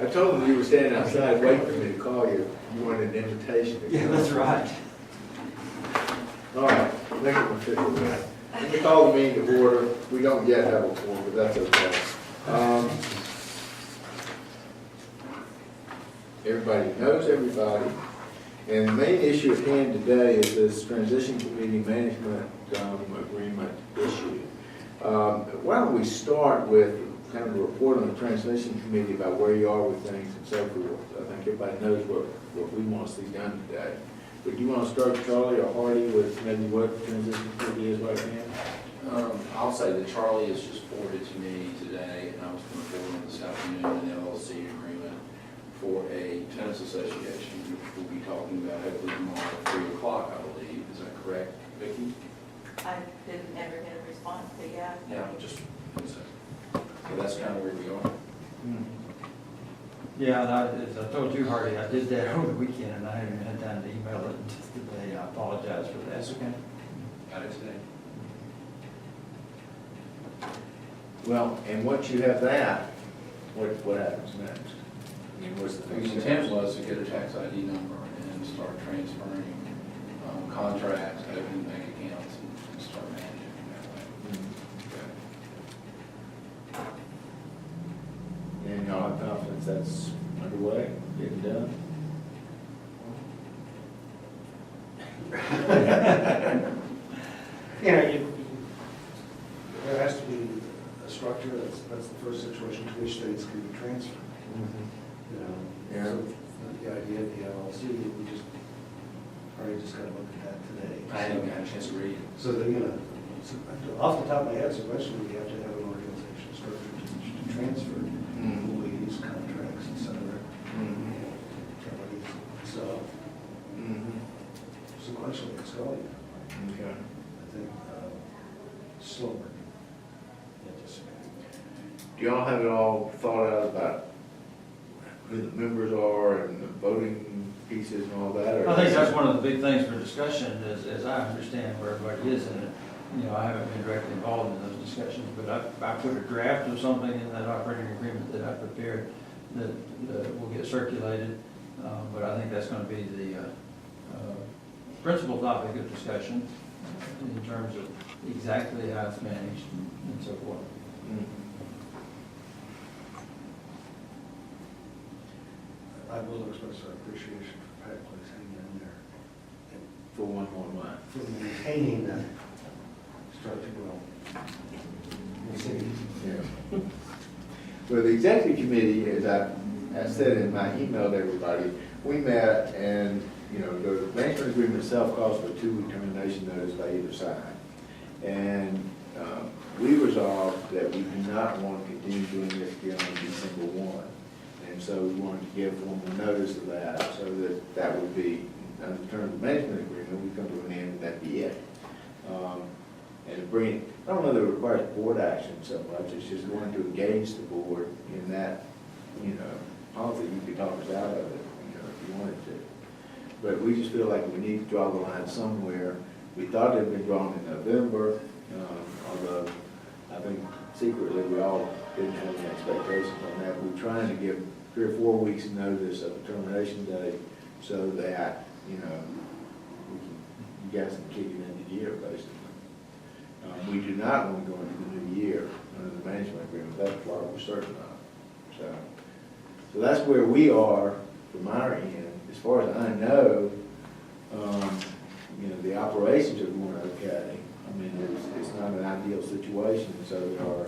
I told them you were standing outside waiting for me to call you. You wanted an invitation. to Yeah, come. that's right. All right, make it official then. Let me call the meeting to order. We don't yet have a quorum, but that's okay. Everybody knows everybody. And the main issue at hand today is this transition committee management agreement issue. Why don't we start with kind of a report on the transition committee about where you are with things and so forth. I think everybody knows what we want to see done today. But do you want to start, Charlie or Hardy, with maybe what the transition committee is right now? I'll say that Charlie has just forwarded to me today, and I was going to forward on this afternoon, an LLC agreement for a tennis association, which we'll be talking about hopefully tomorrow at 3 o'clock, I believe. Is that correct, Vicki? I didn't ever get a response, but yeah. Yeah, just, so that's kind of where we are. Yeah, and as I told you, Hardy, I did that over the weekend, and I haven't had time to email it until today. I apologize for that. That's okay. Got it today. Well, and once you have that, what happens next? I mean, what's the The next intent step? was to get a tax ID number and start transferring contracts, opening bank accounts, and start managing it that way. And y'all have confidence that's underway, getting done? There has to be a structure, that's the first situation to which states can be transferred. You know, Yeah. so the idea of the LLC, we just, already just got to look at that today. I haven't had a chance to read it. So that, you know, so off the top of my head, so eventually we have to have an organization structure to transfer employees, contracts, et cetera. Utilities. So sequentially, it's going, Okay. I think, slower. Do y'all have it all thought out about who the members are and the voting pieces and all that? or- I think that's one of the big things for discussion, is, as I understand where everybody is in it. You know, I haven't been directly involved in those discussions, but I put a draft of something in that operating agreement that I prepared that will get circulated. But I think that's going to be the principal topic of discussion in terms of exactly how it's managed and so forth. I will express our appreciation for Pat Place hanging in there and For one more month. for maintaining that structure well. We'll see. Yeah. Well, the executive committee, as I said in my email to everybody, we met and, you know, the management agreement itself calls for a 2-week termination notice by either side. And we resolved that we do not want to continue doing this beyond December 1. And so we wanted to give formal notice of that, so that would be, under the terms of the management agreement, we come to an end and that'd be it. And to bring, I don't know that it requires board action so much, it's just going to engage the board in that, you know, honestly, you could talk us out of it, you know, if you wanted to. But we just feel like we need to draw the line somewhere. We thought it had been drawn in November, although I think secretly we all didn't have any expectations on that. We're trying to give 3 or 4 weeks notice of the termination date so that, you know, you guys can kick it into gear, basically. We do not want to go into the new year under the management agreement. That's part we're certain of. So that's where we are from our end. As far as I know, you know, the operations are going okay. I mean, it's not an ideal situation, so there are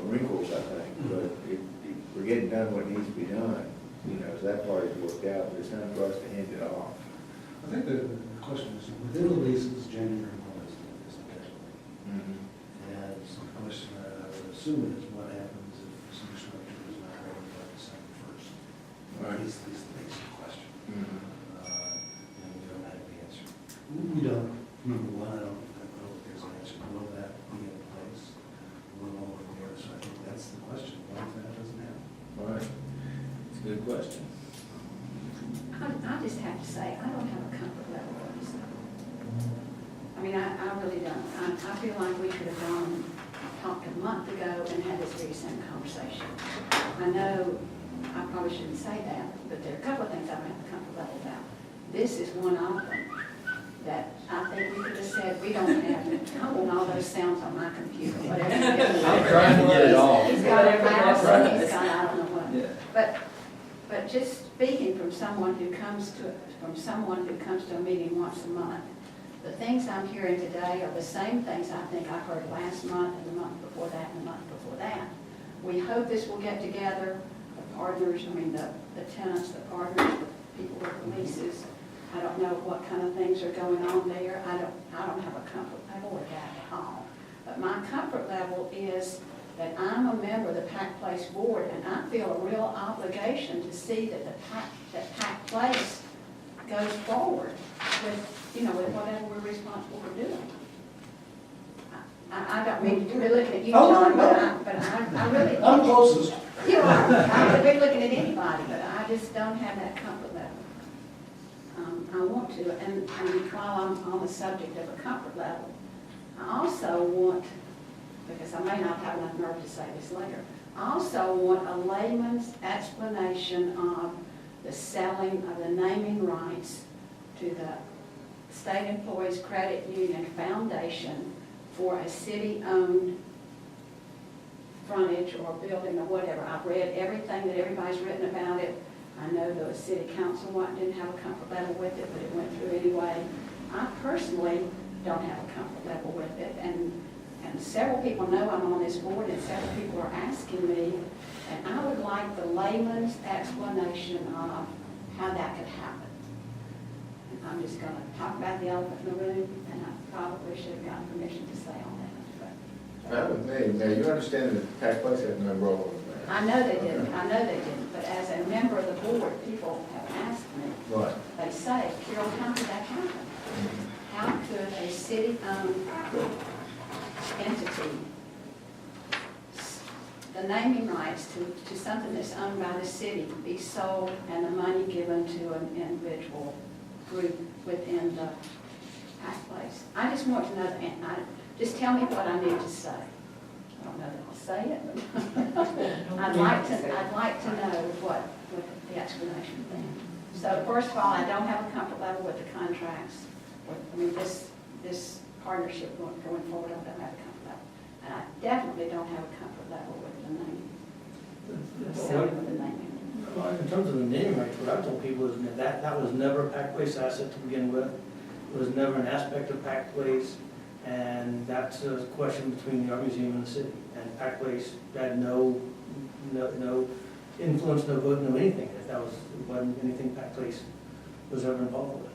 wrinkles, I think, but we're getting done what needs to be done. You know, so that part is worked out, but it's time for us to hand it off. I think the question is, within the leases, January 1 is the casualty. And so the question I would assume is what happens if some structure is not ready by December 1st? Right. These things are question. And we don't have the answer. We don't, number one, I don't know if there's an answer. Will that be in place? Will all of the So I think that's the question. What if that doesn't happen? All right. It's a good question. I just have to say, I don't have a comfort level with this. I mean, I really don't. I feel like we could have gone, talked a month ago and had this very same conversation. I know I probably probably shouldn't say that, but there are a couple of things I don't have a comfort level about. This is one of them, that I think we could have said, we don't have, I want all those sounds on my computer, whatever. I'm trying to get it off. He's got a mouse, and he's got, I don't know what. Yeah. But just speaking from someone who comes to a meeting once a month, the things I'm hearing today are the same things I think I heard last month and the month before that and the month before that. We hope this will get together, the partners, the tenants, the partners, the people with the leases. I don't know what kind of things are going on there. I don't have a comfort level with that at all. But my comfort level is that I'm a member of the Pack Place Board, and I feel a real obligation to see that that Pack Place goes forward with whatever we're responsible for doing. I don't mean to be looking at you, John, but I really. I'm closest. You are. I could be looking at anybody, but I just don't have that comfort level. I want to, and while I'm on the subject of a comfort level, I also want, because I may not have enough nerve to say this later, I also want a layman's explanation of the selling of the naming rights to the State Employees Credit Union Foundation for a city-owned frontage or building or whatever. I've read everything that everybody's written about it. I know the city council didn't have a comfort level with it, but it went through anyway. I personally don't have a comfort level with it, and several people know I'm on this board, and several people are asking me, and I would like the layman's explanation of how that could happen. And I'm just going to talk about the elephant in the room, and I probably should have gotten permission to say all that. That with me. Now, you understand that Pack Place had no role in that. I know they didn't, but as a member of the board, people have asked me, Right. they say, Carol, how did that happen? How could a city-owned entity, the naming rights to something that's owned by the city be sold and the money given to an individual group within the Pack Place? I just want to know, just tell me what I need to say. I don't know that I'll say it, but I'd like to know what the explanation thing. So first of all, I don't have a comfort level with the contracts. This partnership going forward, I don't have a comfort level. And I definitely don't have a comfort level with the name, the selling of the name. Well, in terms of the naming rights, what I've told people is that was never a Pack Place asset to begin with. It was never an aspect of Pack Place, and that's a question between the art museum and the city. And Pack Place had no influence, no vote, no anything. That wasn't anything Pack Place was ever involved with.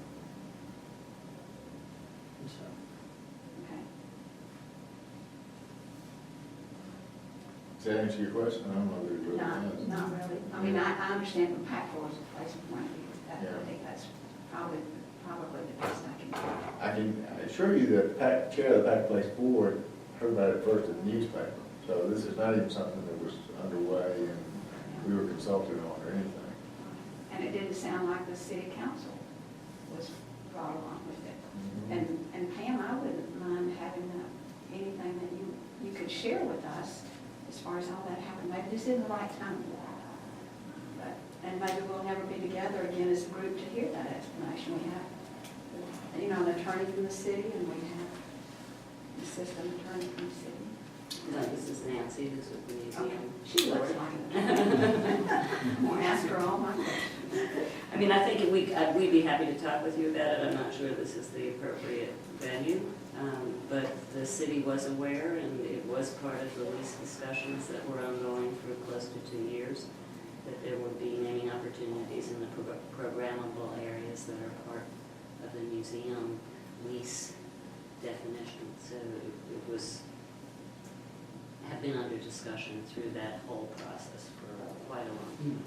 And so, Okay. Does that answer your question? I don't know if it really does. Not really. I understand from Pack Floors place point of view. Yeah. I think that's probably the best I can do. I can assure you that chair of the Pack Place Board heard about it first in the newspaper. So this is not even something that was underway and we were consulted on or anything. And it didn't sound like the city council was brought along with it. And Pam, I wouldn't mind having anything that you could share with us as far as all that happened. Maybe this isn't the right time for that. And maybe we'll never be together again as a group to hear that explanation. We have, an attorney from the city, and we have an assistant attorney from the city. No, this is Nancy, who's with the Okay. museum. She looks like it. I'll ask her all my questions. I mean, I think we'd be happy to talk with you about it. I'm not sure this is the appropriate venue, but the city was aware, and it was part of the lease discussions that were ongoing for close to 2 years, that there would be naming opportunities in the programmable areas that are part of the museum lease definition. So it was, have been under discussion through that whole process for quite a long time.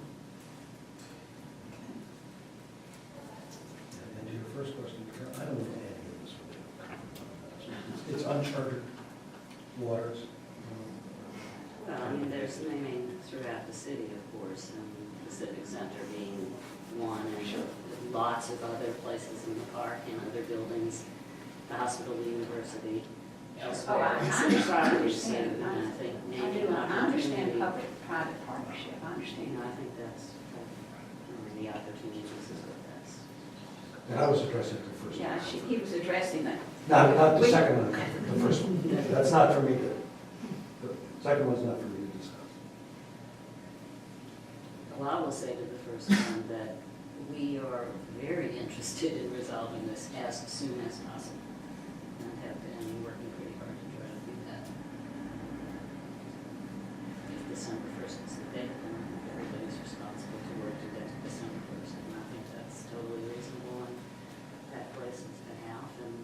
and to your first question, I don't know any of this would It's uncharted waters. Well, I mean, there's naming throughout the city, of course, and the Civic Center being one, and lots of other places in the park and other buildings, the hospital, the university, elsewhere. I City properties, so, understand. and I think I naming understand opportunity, public-private partnership, I you understand. know, I think that's the opportunities is with us. And I was addressing the first one. Yeah, he was addressing that. Not the second one, the first one. That's not for me to, the second one's not for me to discuss. Well, I will say to the first one that we are very interested in resolving this as soon as possible, and have been working pretty hard to try to do that. If December 1st is the date, then everybody's responsible to work to get to December 1st, and I think that's totally reasonable on that place's behalf, and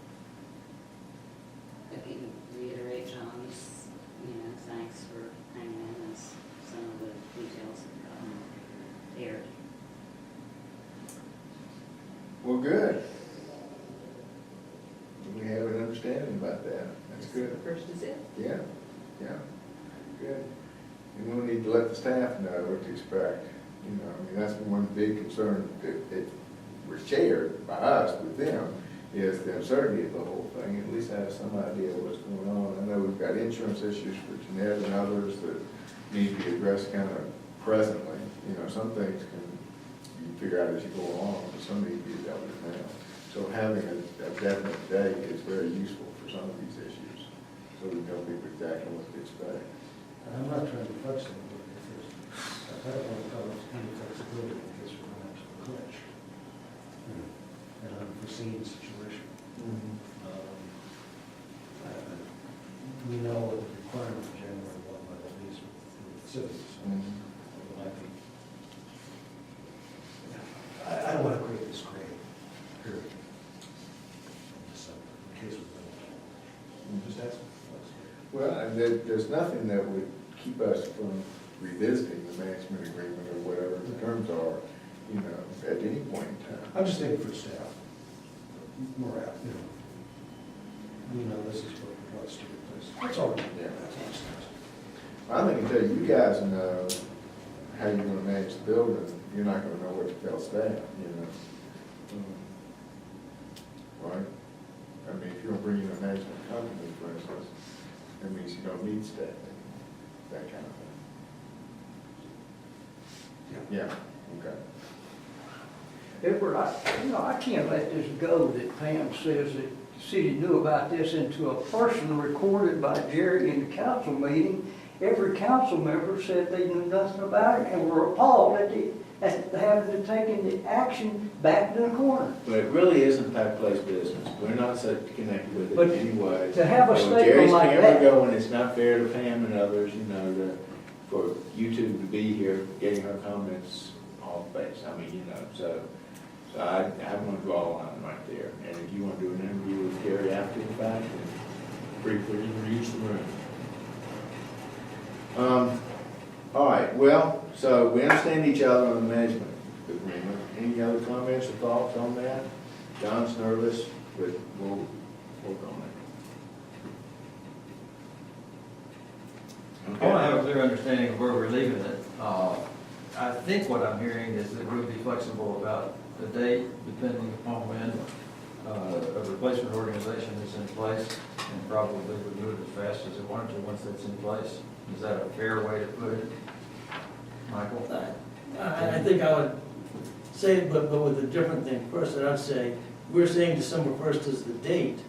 again, reiterate John's, thanks for hanging in as some of the details have gotten aired. Well, good. We have an understanding about that. That's good. First is it. Yeah, good. And we'll need to let the staff know what to expect. That's one big concern that was shared by us with them, is the uncertainty of the whole thing. At least have some idea of what's going on. I know we've got insurance issues for Jeanette and others that need to be addressed kind of presently. Some things you figure out as you go along, but some need to be dealt with now. So having a definite date is very useful for some of these issues, so we tell people exactly what to expect. And I'm not trying to flex them, but I don't want to call it any flexibility in case we're going to have to clinch. An unforeseen situation. We know what the requirement of January 1 might at least with cities. So it might be. I don't want to create this gray period. Just in case we're just asking. Well, and there's nothing that would keep us from revisiting the management agreement or whatever the terms are, at any point in time. I'm just thinking for staff, morale, we know this is what wants to replace. That's all. Yeah. That's all it says. I'm going to tell you, you guys know how you're going to manage the building. You're not going to know what to tell staff, Right? I mean, if you're going to bring in a management company, for instance, that means you don't need staff, that kind of thing. Yeah, okay. Edward, I can't let this go that Pam says that the city knew about this into a person recorded by Jerry in the council meeting. Every council member said they knew nothing about it and were appalled at having to take the action back to the corner. But it really isn't that place business. We're not so connected with But it anyway. to have a statement Jerry's like camera that- going, it's not fair to Pam and others, for you two to be here, getting her comments off base. I mean, so I want to draw a line right there. And if you want to do an interview with Jerry after the fact, then briefly use the room. All right, well, so we understand each other on the management agreement. Any other comments or thoughts on that? John's nervous, but we'll work on it. I want to have a clear understanding of where we're leaving it. I think what I'm hearing is that we'll be flexible about the date, depending upon when a replacement organization is in place, and probably we'll do it as fast as it wanted to once that's in place. Is that a fair way to put it, Michael? I think I would say, but with a different thing. First, I'd say, we're saying December 1st is the date,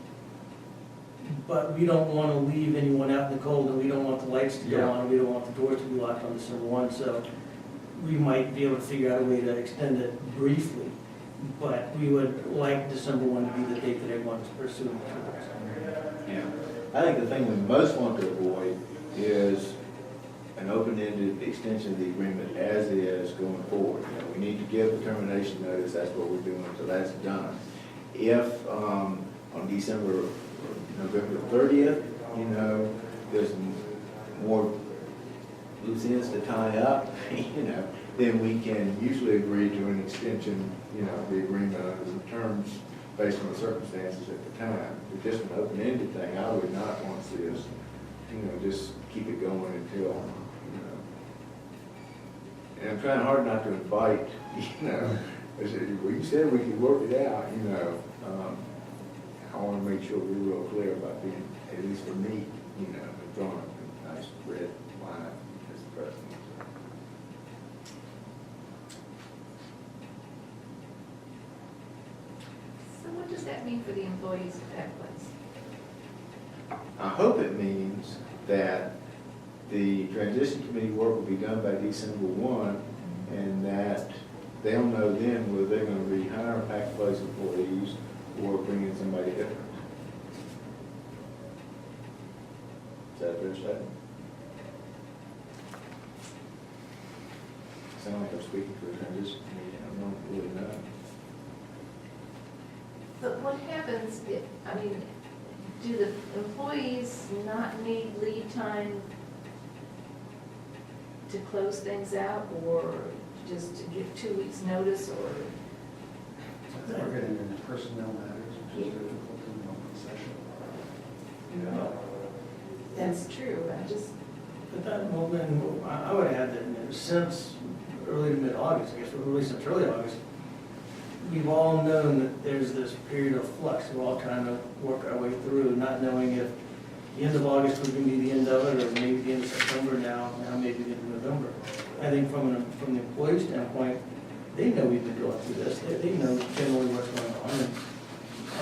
but we don't want to leave anyone out in the cold, and we don't want the lights to go on, and we don't want the doors to be locked on December 1, so we might be able to figure out a way to extend it briefly, but we would like December 1 to be the date that everyone's pursuing. Yeah. I think the thing we most want to avoid is an open-ended extension of the agreement as is going forward. We need to give the termination notice, that's what we're doing, so that's done. If on November 30th, there's more loose ends to tie up, then we can usually agree to an extension, of the agreement under the terms based on the circumstances at the time. But just an open-ended thing, I would not want to see us, just keep it going until, And I'm trying hard not to invite, I said, well, you said we could work it out, I want to make sure we're real clear about being, at least for me, drawing a nice red line as the president. What does that mean for the employees of that place? I hope it means that the transition committee work will be done by December 1, and that they'll know then whether they're going to rehire Pack Place employees or bring in somebody different. Is that a fair statement? Sound like I'm speaking to a transition committee, I don't really know. But what happens if, I mean, do the employees not need leave time to close things out, or just to give 2 weeks' notice, or? I think we're getting into personnel matters, which is difficult in an open session. That's true, I just, At that moment, I would add that since early to mid-August, I guess, or at least since early August, we've all known that there's this period of flux. We're all trying to work our way through, not knowing if the end of August was going to be the end of it, or maybe the end of September now maybe the end of November. I think from the employee standpoint, they know we've been going through this. They know generally what's going on.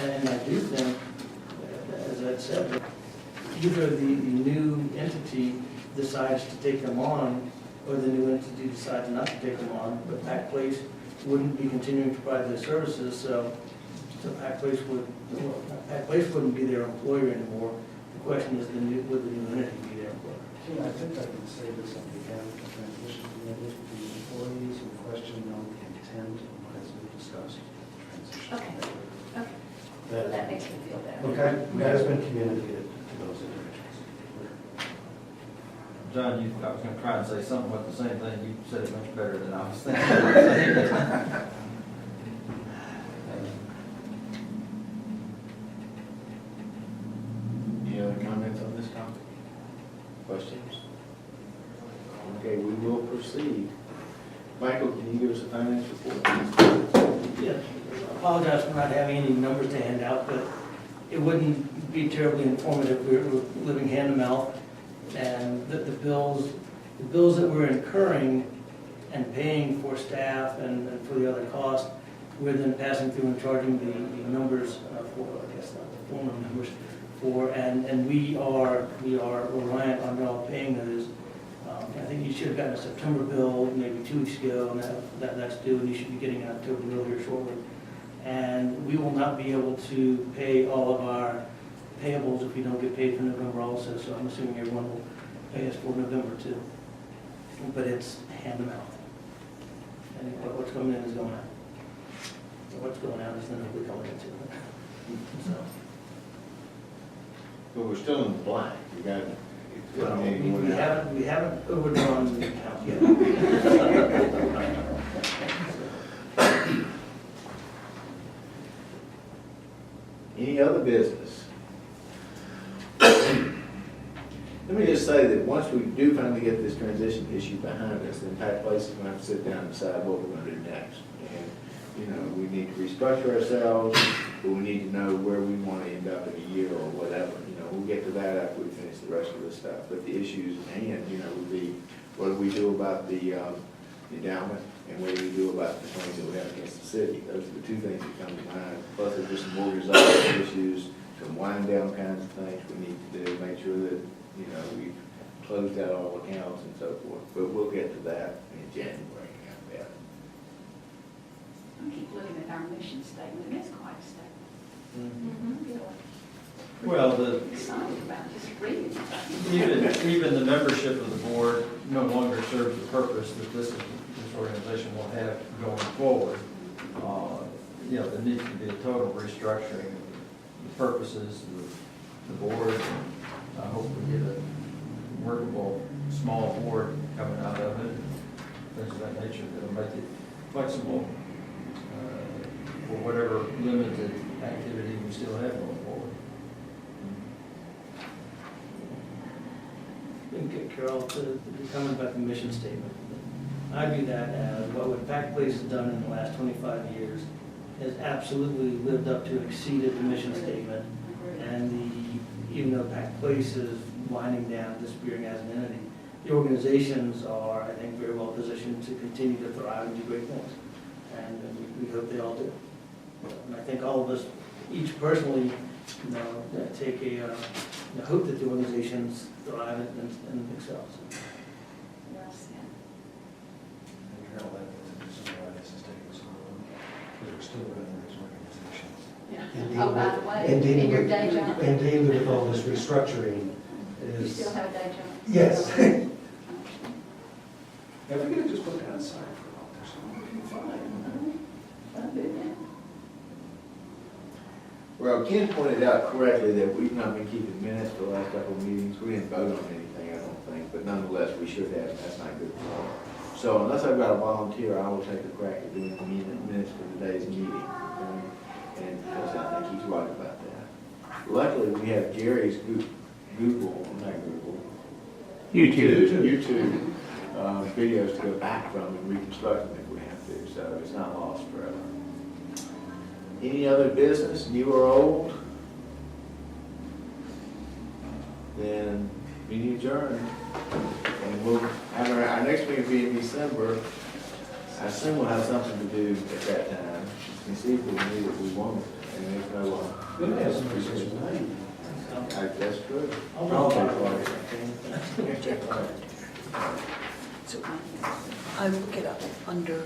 And I do think, as I said, either the new entity decides to take them on, or the new entity decides not to take them on, but Pack Place wouldn't be continuing to provide those services, so Pack Place wouldn't be their employer anymore. The question is, would the new entity be their employer? Yeah, I think I can say this on behalf of the transition committee, the employees in question know the intent of what has been discussed. okay, okay. Well, that makes me feel better. Okay, that has been communicated to those individuals. John, I was gonna try and say something about the same thing, you said it much better than I was thinking. Any other comments on this topic? Questions? Okay, we will proceed. Michael, can you give us a finance report? Yes, I apologize for not having any numbers to hand out, but it wouldn't be terribly informative. We're living hand to mouth, and the bills that we're incurring and paying for staff and for the other costs, we're then passing through and charging the numbers for, I guess, not the former numbers for, and we are reliant on y'all paying those. I think you should have gotten a September bill maybe 2 weeks ago, and that's due, and you should be getting an October bill here shortly. And we will not be able to pay all of our payables if we don't get paid for November also, so I'm assuming everyone will pay us for November too. But it's hand to mouth. And what's coming in is going out. And what's going out is then hopefully coming into it. So, But we're still in the black. We got, we haven't overdrawn the account yet. Any other business? Let me just say that once we do finally get this transition issue behind us, then Pack Place is going to have to sit down and decide what we're going to do next. And, you know, we need to restructure ourselves, but we need to know where we want to end up in a year or whatever. You know, we'll get to that after we finish the rest of this stuff. But the issues at hand, you know, would be what do we do about the endowment, and what do we do about the claims that we have against the city? Those are the two things that come to mind. Plus, there's just some more resolved issues, some wind down kinds of things we need to do, make sure that, you know, we've closed out all accounts and so forth. But we'll get to that in January. I keep looking at our mission statement, and it's quite a statement. Well, Excited about just reading it. even the membership of the board no longer serves the purpose that this organization will have going forward. You know, there needs to be a total restructuring of the purposes of the board. I hope we get a workable, small board coming out of it, things of that nature that'll make it flexible for whatever limited activity we still have going forward. Okay, Carol, to comment about the mission statement. I view that as what Pack Place has done in the last 25 years has absolutely lived up to and exceeded the mission statement. And even though Pack Place is winding down, disappearing as an entity, the organizations are, I think, very well positioned to continue to thrive and do great things. And we hope they all do. And I think all of us each personally, take hope that the organizations thrive and excel. So, Well said. And Carol, that means that somebody else is taking some room, because we're still running these organizations. And Yeah. Oh, by the way, and dealing in your with- day job, And dealing with all this restructuring you is. still have a day job? Yes. Okay. If we could just put that aside for a while, there's something fine. I'll do that. Well, Ken pointed out correctly that we've not been keeping minutes for the last couple of meetings. We didn't vote on anything, I don't think, but nonetheless, we should have. That's not good form. So unless I've got a volunteer, I will take a crack at doing the minutes for today's meeting. Okay? And because I think he's right about that. Luckily, we have Gary's Google, YouTube videos to go back from and reconstruct them if we have to, so it's not lost forever. Any other business, new or old? Then meeting adjourned. And we'll have our next meeting will be in December. I assume we'll have something to do at that time. And see if we can do what we want. And if no, Good to have somebody says nine. that's good. I'll take take part. So I look it up under